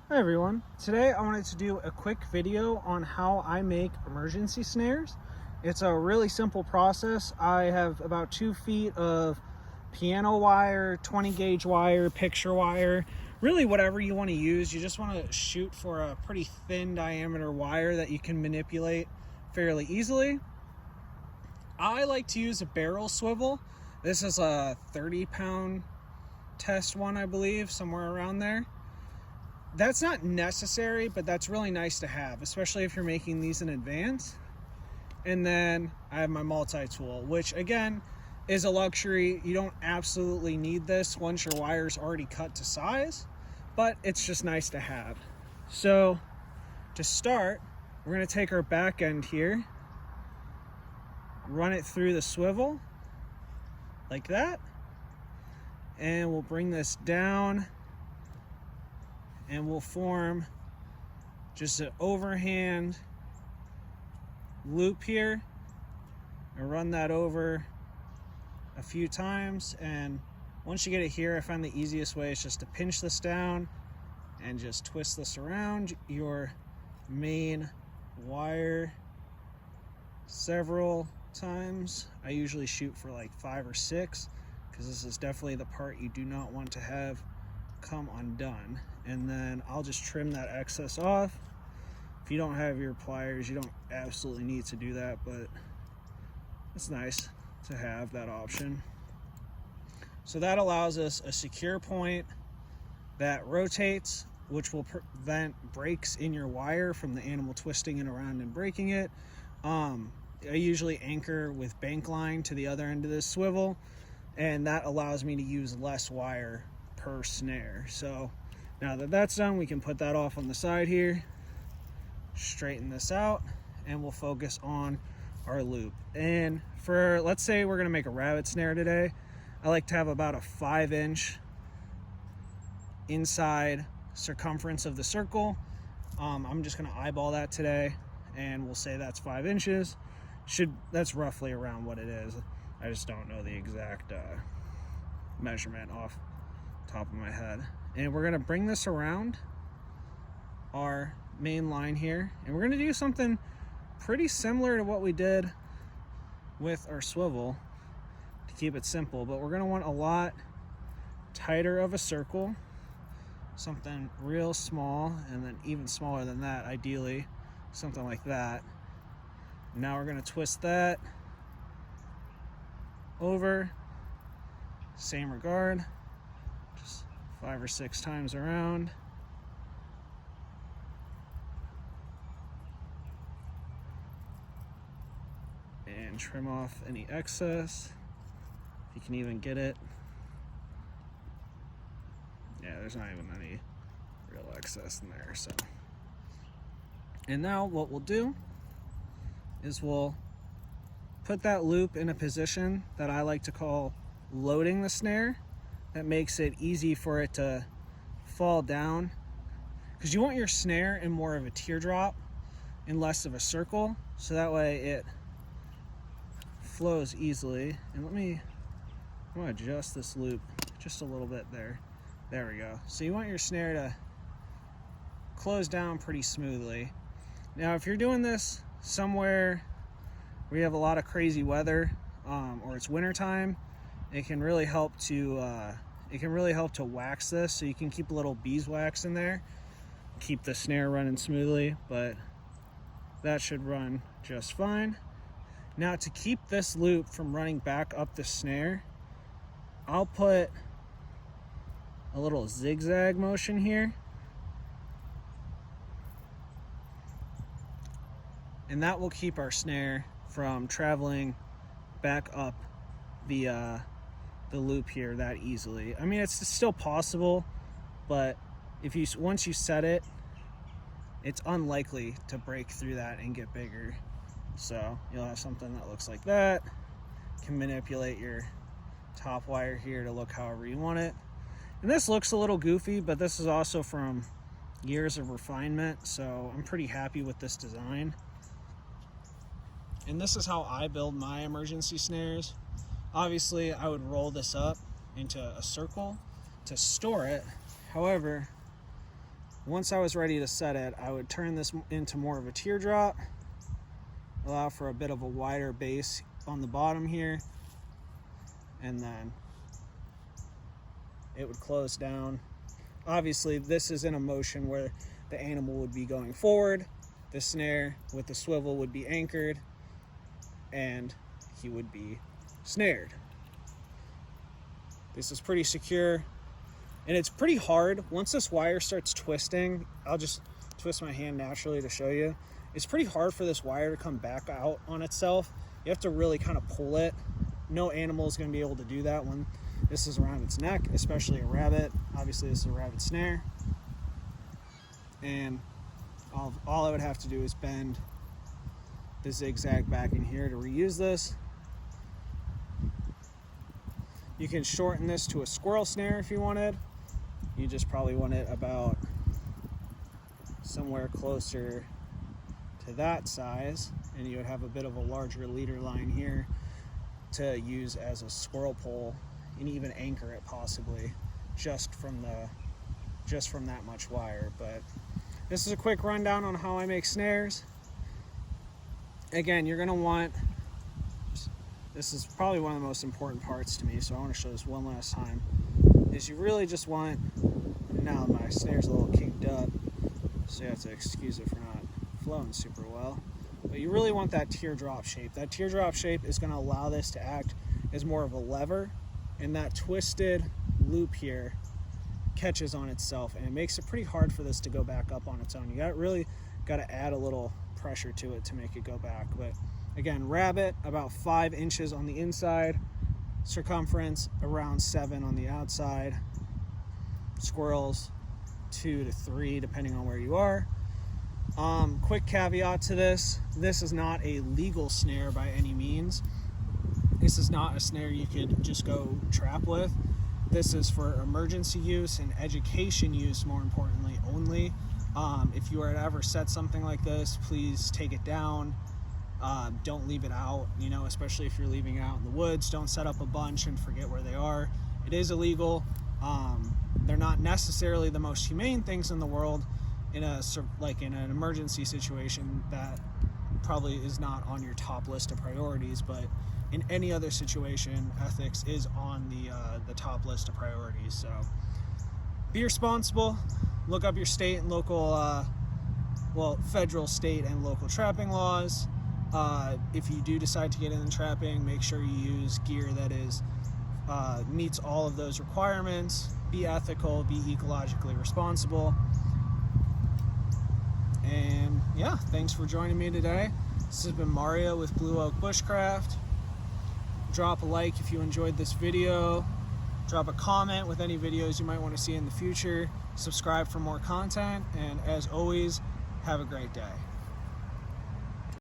Hi everyone. Today I wanted to do a quick video on how I make emergency snares. It's a really simple process. I have about 2 feet of piano wire, 20 gauge wire, picture wire, really whatever you want to use. You just want to shoot for a pretty thin diameter wire that you can manipulate fairly easily. I like to use a barrel swivel. This is a 30-pound test one, I believe, somewhere around there. That's not necessary, but that's really nice to have, especially if you're making these in advance. And then I have my multi-tool, which again is a luxury. You don't absolutely need this once your wire's already cut to size, but it's just nice to have. So to start, we're going to take our back end here, run it through the swivel like that, and we'll bring this down and we'll form just an overhand loop here and run that over a few times. And once you get it here, I find the easiest way is just to pinch this down and just twist this around your main wire several times. I usually shoot for like 5 or 6 because this is definitely the part you do not want to have come undone. And then I'll just trim that excess off. If you don't have your pliers, you don't absolutely need to do that, but it's nice to have that option. So that allows us a secure point that rotates, which will prevent breaks in your wire from the animal twisting it around and breaking it. I usually anchor with bank line to the other end of this swivel, and that allows me to use less wire per snare. So now that that's done, we can put that off on the side here, straighten this out, and we'll focus on our loop. And for, let's say we're gonna make a rabbit snare today, I like to have about a 5-inch inside circumference of the circle. I'm just gonna eyeball that today, and we'll say that's 5 inches. That's roughly around what it is. I just don't know the exact measurement off the top of my head. And we're gonna bring this around our main line here, and we're gonna do something pretty similar to what we did with our swivel to keep it simple, but we're gonna want a lot tighter of a circle, something real small, and then even smaller than that, ideally something like that. Now we're gonna twist that over, same regard, just 5 or 6 times around. And trim off any excess, if you can even get it. Yeah, there's not even any real excess in there, so. And now what we'll do is we'll put that loop in a position that I like to call loading the snare. That makes it easy for it to fall down, because you want your snare in more of a teardrop and less of a circle, so that way it flows easily. And I'm gonna adjust this loop just a little bit there. There we go. So you want your snare to close down pretty smoothly. Now if you're doing this somewhere where you have a lot of crazy weather, or it's winter time, it can really help to wax this, so you can keep a little beeswax in there, keep the snare running smoothly, but that should run just fine. Now to keep this loop from running back up the snare, I'll put a little zigzag motion here, and that will keep our snare from traveling back up the loop here that easily. I mean, it's still possible, but once you set it, it's unlikely to break through that and get bigger. So you'll have something that looks like that. You can manipulate your top wire here to look however you want it. And this looks a little goofy, but this is also from years of refinement, so I'm pretty happy with this design. And this is how I build my emergency snares. Obviously, I would roll this up into a circle to store it. However, Once I was ready to set it, I would turn this into more of a teardrop, allow for a bit of a wider base on the bottom here, and then it would close down. Obviously, this is in a motion where the animal would be going forward, the snare with the swivel would be anchored, and he would be snared. This is pretty secure, and it's pretty hard. Once this wire starts twisting, I'll just twist my hand naturally to show you. It's pretty hard for this wire to come back out on itself. You have to really kind of pull it. No animal is going to be able to do that when this is around its neck, especially a rabbit. Obviously, this is a rabbit snare. And all I would have to do is bend the zigzag back in here to reuse this. You can shorten this to a squirrel snare if you wanted. You just probably want it about somewhere closer to that size, and you would have a bit of a larger leader line here to use as a squirrel pole, and even anchor it possibly just from that much wire. But this is a quick rundown on how I make snares. Again, you're going to want, this is probably one of the most important parts to me, so I want to show this one last time, is you really just want, now my snare's a little kinked up, so you have to excuse it for not flowing super well, but you really want that teardrop shape. That teardrop shape is going to allow this to act as more of a lever, and that twisted loop here catches on itself, and it makes it pretty hard for this to go back up on its own. You really got to add a little pressure to it to make it go back. But again, rabbit about 5 inches on the inside, circumference around 7 on the outside, squirrels 2 to 3 depending on where you are. Quick caveat to this is not a legal snare by any means. This is not a snare you could just go trap with. This is for emergency use and education use, more importantly, only. If you are to ever set something like this, please take it down. Don't leave it out, especially if you're leaving it out in the woods. Don't set up a bunch and forget where they are. It is illegal. They're not necessarily the most humane things in the world. In an emergency situation, that probably is not on your top list of priorities, but in any other situation, ethics is on the top list of priorities. So be responsible. Look up your state and local, federal, state, and local trapping laws. If you do decide to get into trapping, make sure you use gear that meets all of those requirements. Be ethical, be ecologically responsible. And yeah, thanks for joining me today. This has been Mario with Blue Oak Bushcraft. Drop a like if you enjoyed this video. Drop a comment with any videos you might want to see in the future. Subscribe for more content. And as always, have a great day.